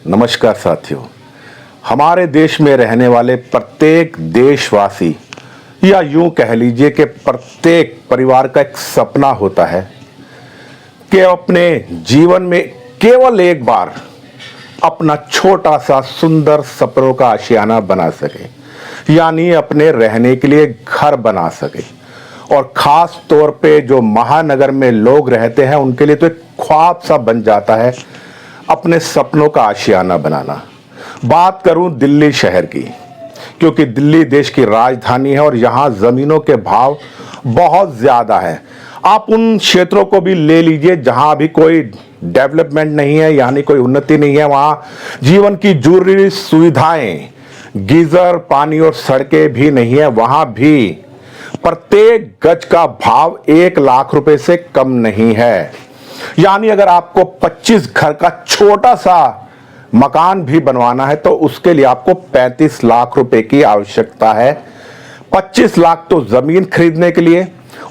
नमस्कार साथियों। हमारे देश में रहने वाले प्रत्येक देशवासी या यूं कह लीजिए कि प्रत्येक परिवार का एक सपना होता है कि अपने जीवन में केवल एक बार अपना छोटा सा सुंदर सपनों का आशियाना बना सके, यानी अपने रहने के लिए घर बना सके। और खास तौर पे जो महानगर में लोग रहते हैं उनके लिए तो एक ख्वाब सा बन जाता है अपने सपनों का आशियाना बनाना। बात करूं दिल्ली शहर की, क्योंकि दिल्ली देश की राजधानी है और यहां जमीनों के भाव बहुत ज्यादा है। आप उन क्षेत्रों को भी ले लीजिए जहां अभी कोई डेवलपमेंट नहीं है, यानी कोई उन्नति नहीं है। वहां जीवन की जरूरी सुविधाएं, गीजर, पानी और सड़कें भी नहीं है। वहां भी प्रत्येक गज का भाव 1 लाख रुपए से कम नहीं है। यानी अगर आपको 25 घर का छोटा सा मकान भी बनवाना है तो उसके लिए आपको 35 लाख रुपए की आवश्यकता है। 25 लाख तो जमीन खरीदने के लिए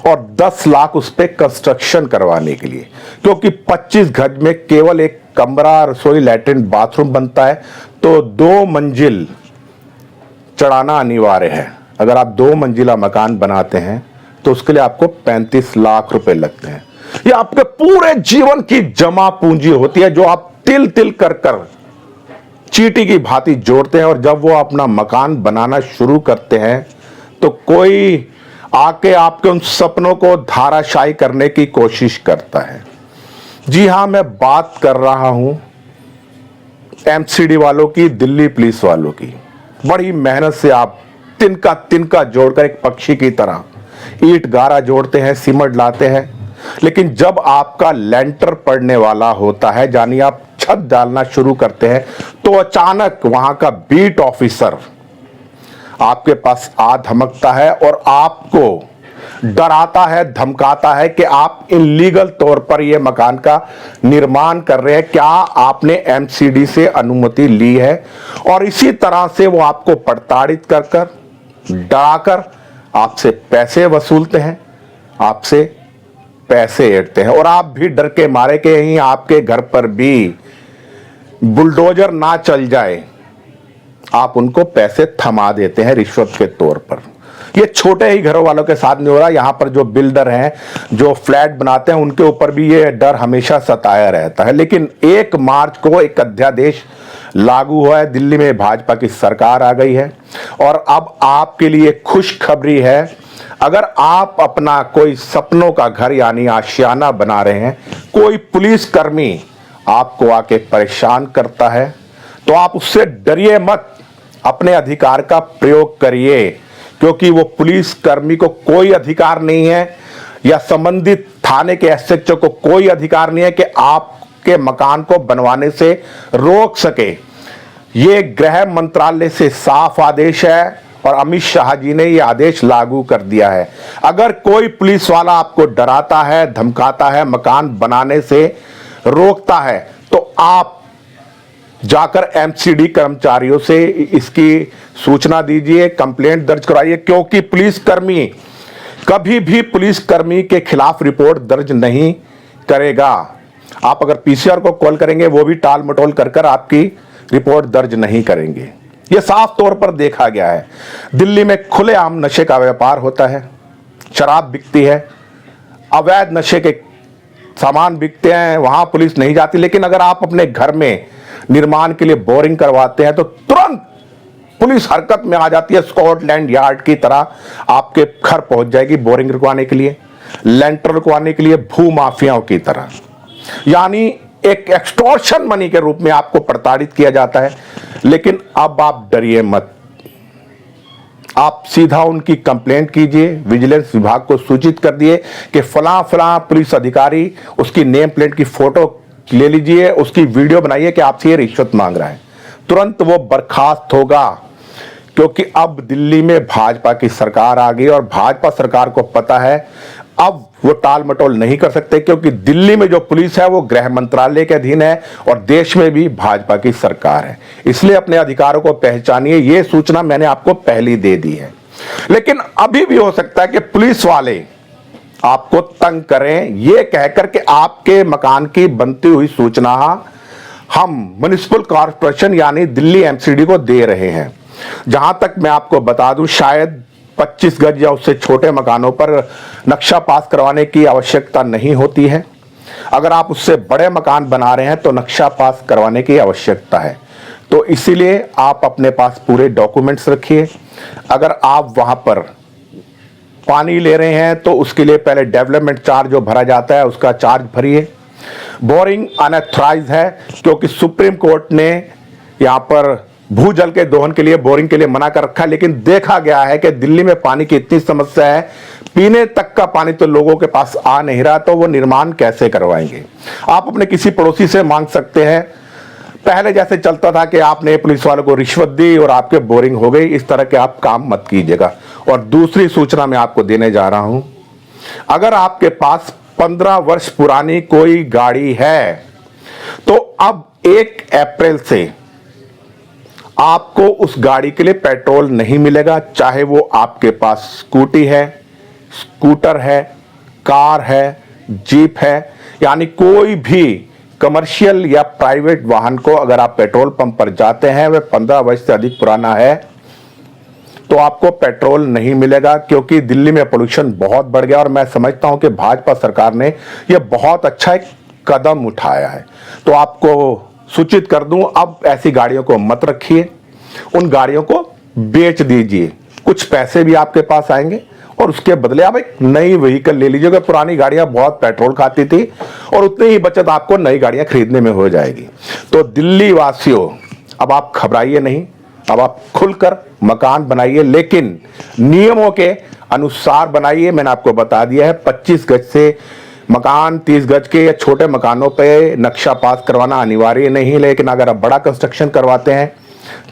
और 10 लाख उस पे कंस्ट्रक्शन करवाने के लिए, क्योंकि 25 गज में केवल एक कमरा, रसोई, लैट्रिन, बाथरूम बनता है तो 2 मंजिल चढ़ाना अनिवार्य है। अगर आप 2 मंजिला मकान बनाते हैं तो उसके लिए आपको 35 लाख रुपए लगते हैं। ये आपके पूरे जीवन की जमा पूंजी होती है जो आप तिल तिल कर कर चींटी की भांति जोड़ते हैं। और जब वो अपना मकान बनाना शुरू करते हैं तो कोई आके आपके उन सपनों को धाराशायी करने की कोशिश करता है। जी हां, मैं बात कर रहा हूं एमसीडी वालों की, दिल्ली पुलिस वालों की। बड़ी मेहनत से आप तिनका तिनका जोड़कर एक पक्षी की तरह ईंट गारा जोड़ते हैं, सीमेंट लाते हैं, लेकिन जब आपका लेंटर पड़ने वाला होता है, यानी आप छत डालना शुरू करते हैं, तो अचानक वहां का बीट ऑफिसर आपके पास आ धमकता है और आपको डराता है, धमकाता है कि आप इल्लीगल तौर पर यह मकान का निर्माण कर रहे हैं, क्या आपने एमसीडी से अनुमति ली है। और इसी तरह से वो आपको प्रताड़ित कर कर, डराकर आपसे पैसे वसूलते हैं, आपसे पैसे ऐंठते हैं। और आप भी डर के मारे कि यहीं आपके घर पर भी बुलडोजर ना चल जाए, आप उनको पैसे थमा देते हैं रिश्वत के तौर पर। ये छोटे ही घरों वालों के साथ नहीं हो रहा, यहां पर जो बिल्डर हैं, जो फ्लैट बनाते हैं, उनके ऊपर भी ये डर हमेशा सताया रहता है। लेकिन 1 मार्च को एक अध्यादेश लागू हुआ है, दिल्ली में भाजपा की सरकार आ गई है और अब आपके लिए खुशखबरी है। अगर आप अपना कोई सपनों का घर यानी आशियाना बना रहे हैं, कोई पुलिसकर्मी आपको आके परेशान करता है तो आप उससे डरिए मत, अपने अधिकार का प्रयोग करिए, क्योंकि वो पुलिसकर्मी को कोई अधिकार नहीं है या संबंधित थाने के एसएचओ को कोई अधिकार नहीं है कि आपके मकान को बनवाने से रोक सके। ये गृह मंत्रालय से साफ आदेश है और अमित शाह जी ने यह आदेश लागू कर दिया है। अगर कोई पुलिस वाला आपको डराता है, धमकाता है, मकान बनाने से रोकता है, तो आप जाकर एमसीडी कर्मचारियों से इसकी सूचना दीजिए, कंप्लेंट दर्ज कराइए, क्योंकि पुलिसकर्मी कभी भी पुलिसकर्मी के खिलाफ रिपोर्ट दर्ज नहीं करेगा। आप अगर पीसीआर को कॉल करेंगे वो भी टाल मटोल कर कर आपकी रिपोर्ट दर्ज नहीं करेंगे। यह साफ तौर पर देखा गया है। दिल्ली में खुलेआम नशे का व्यापार होता है, शराब बिकती है, अवैध नशे के सामान बिकते हैं, वहां पुलिस नहीं जाती। लेकिन अगर आप अपने घर में निर्माण के लिए बोरिंग करवाते हैं तो तुरंत पुलिस हरकत में आ जाती है, स्कॉटलैंड यार्ड की तरह आपके घर पहुंच जाएगी बोरिंग रुकवाने के लिए, लेंटर रुकवाने के लिए, भू माफियाओं की तरह। यानी एक एक्सटॉर्शन मनी के रूप में आपको प्रताड़ित किया जाता है। लेकिन अब आप डरिए मत, आप सीधा उनकी कंप्लेंट कीजिए, विजिलेंस विभाग को सूचित कर दिए कि फलां फलां पुलिस अधिकारी, उसकी नेम प्लेट की फोटो ले लीजिए, उसकी वीडियो बनाइए कि आपसे ये रिश्वत मांग रहा है। तुरंत वो बर्खास्त होगा, क्योंकि अब दिल्ली में भाजपा की सरकार आ गई और भाजपा सरकार को पता है अब वो टाल मटोल नहीं कर सकते, क्योंकि दिल्ली में जो पुलिस है वो गृह मंत्रालय के अधीन है और देश में भी भाजपा की सरकार है। इसलिए अपने अधिकारों को पहचानिए, ये सूचना मैंने आपको पहले दे दी है। लेकिन अभी भी हो सकता है कि पुलिस वाले आपको तंग करें, ये कहकर कि आपके मकान की बनती हुई सूचना हम म्युनिसिपल कॉर्पोरेशन यानी दिल्ली एमसीडी को दे रहे हैं। जहां तक मैं आपको बता दूं, शायद 25 गज या उससे छोटे मकानों पर नक्शा पास करवाने की आवश्यकता नहीं होती है। अगर आप उससे बड़े मकान बना रहे हैं तो नक्शा पास करवाने की आवश्यकता है। तो इसीलिए आप अपने पास पूरे डॉक्यूमेंट्स रखिए। अगर आप वहां पर पानी ले रहे हैं तो उसके लिए पहले डेवलपमेंट चार्ज जो भरा जाता है उसका चार्ज भरिए। बोरिंग अनऑथराइज्ड है क्योंकि सुप्रीम कोर्ट ने यहां पर भूजल के दोहन के लिए बोरिंग के लिए मना कर रखा है, लेकिन देखा गया है कि दिल्ली में पानी की इतनी समस्या है, पीने तक का पानी तो लोगों के पास आ नहीं रहा, तो वो निर्माण कैसे करवाएंगे। आप अपने किसी पड़ोसी से मांग सकते हैं। पहले जैसे चलता था कि आपने पुलिस वालों को रिश्वत दी और आपके बोरिंग हो गई, इस तरह के आप काम मत कीजिएगा। और दूसरी सूचना मैं आपको देने जा रहा हूं, अगर आपके पास 15 वर्ष पुरानी कोई गाड़ी है तो अब 1 अप्रैल से आपको उस गाड़ी के लिए पेट्रोल नहीं मिलेगा, चाहे वो आपके पास स्कूटी है, स्कूटर है, कार है, जीप है, यानी कोई भी कमर्शियल या प्राइवेट वाहन को अगर आप पेट्रोल पंप पर जाते हैं, वह 15 वर्ष से अधिक पुराना है, तो आपको पेट्रोल नहीं मिलेगा। क्योंकि दिल्ली में पोल्यूशन बहुत बढ़ गया और मैं समझता हूं कि भाजपा सरकार ने यह बहुत अच्छा एक कदम उठाया है। तो आपको सूचित कर दूं, अब ऐसी गाड़ियों को मत रखिए, उन गाड़ियों को बेच दीजिए। कुछ पैसे भी आपके पास आएंगे और उसके बदले आप एक नई व्हीकल ले लीजिएगा। पुरानी गाड़ियां बहुत पेट्रोल खाती थी और उतनी ही बचत आपको नई गाड़ियां खरीदने में हो जाएगी। तो दिल्ली वासियों, अब आप घबराइए नहीं, अब आप खुलकर मकान बनाइए, लेकिन नियमों के अनुसार बनाइए। मैंने आपको बता दिया है 25 गज से मकान, 30 गज के या छोटे मकानों पे नक्शा पास करवाना अनिवार्य नहीं है, लेकिन अगर आप बड़ा कंस्ट्रक्शन करवाते हैं,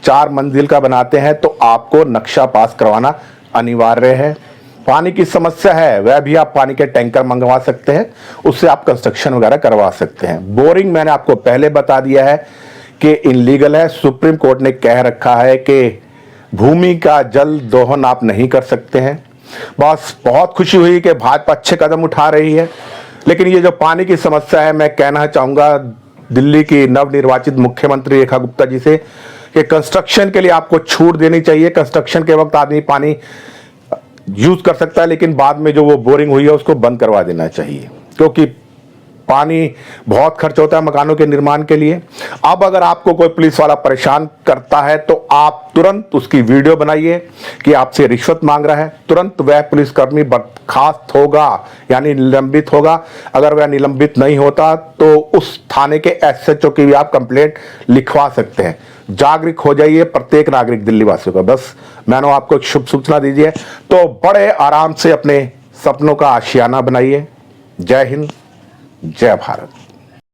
4 मंजिल का बनाते हैं, तो आपको नक्शा पास करवाना अनिवार्य है। पानी की समस्या है, वह भी आप पानी के टैंकर मंगवा सकते हैं, उससे आप कंस्ट्रक्शन वगैरह करवा सकते हैं। बोरिंग मैंने आपको पहले बता दिया है कि इनलीगल है। सुप्रीम कोर्ट ने कह रखा है कि भूमि का जल दोहन आप नहीं कर सकते हैं। बस बहुत खुशी हुई कि भाजपा अच्छे कदम उठा रही है, लेकिन ये जो पानी की समस्या है, मैं कहना चाहूंगा दिल्ली की नवनिर्वाचित मुख्यमंत्री रेखा गुप्ता जी से कि कंस्ट्रक्शन के लिए आपको छूट देनी चाहिए। कंस्ट्रक्शन के वक्त आदमी पानी यूज कर सकता है, लेकिन बाद में जो वो बोरिंग हुई है उसको बंद करवा देना चाहिए, क्योंकि पानी बहुत खर्च होता है मकानों के निर्माण के लिए। अब अगर आपको कोई पुलिस वाला परेशान करता है तो आप तुरंत उसकी वीडियो बनाइए कि आपसे रिश्वत मांग रहा है। तुरंत वह पुलिसकर्मी बर्खास्त होगा, यानी निलंबित होगा। अगर वह निलंबित नहीं होता तो उस थाने के एसएचओ की भी आप कंप्लेंट लिखवा सकते हैं। जागरूक हो जाइए प्रत्येक नागरिक दिल्ली वासियों का। बस मैंने आपको एक शुभ सूचना दीजिए, तो बड़े आराम से अपने सपनों का आशियाना बनाइए। जय हिंद, जय भारत।